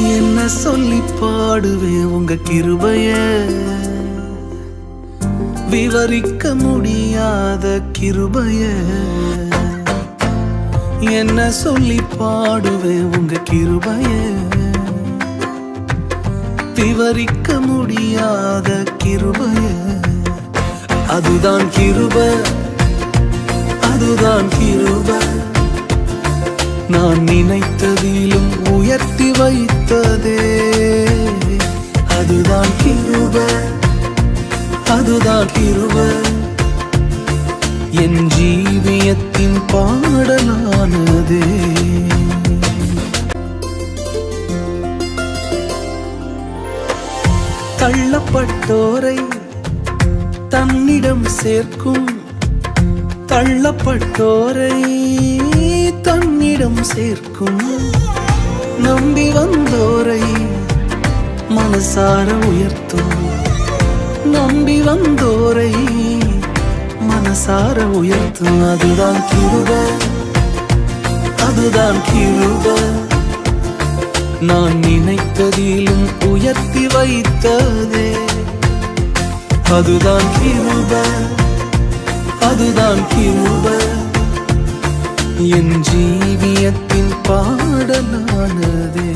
என்ன சொல்லி பாடுவேன் உங்க கிருபைய, விவரிக்க முடியாத கிருபைய. என்ன சொல்லி பாடுவேன் உங்க கிருபைய, விவரிக்க முடியாத கிருபைய. அதுதான் கிருபை, அதுதான் கிருபை. நான் நினைத்ததிலும் உயர்த்தி வைத்ததே. அதுதான் கிருபை, அதுதான் கிருபை. என் ஜீவியத்தின் பாடலானதே. தள்ளப்பட்டோரை தன்னிடம் சேர்க்கும், தள்ளப்பட்டோரை தன்னிடம் சேர்க்கும். நம்பி வந்தோரை மனசார உயர்த்தும், நம்பி வந்தோரை மனசார உயர்த்தும். அதுதான் கிருபை, அதுதான் கிருபை. நான் நினைத்ததிலும் உயர்த்தி வைத்ததே. அதுதான் கிருபை, அதுதான் கிருபை. என் ஜீவியத்தின் பாடலானதே.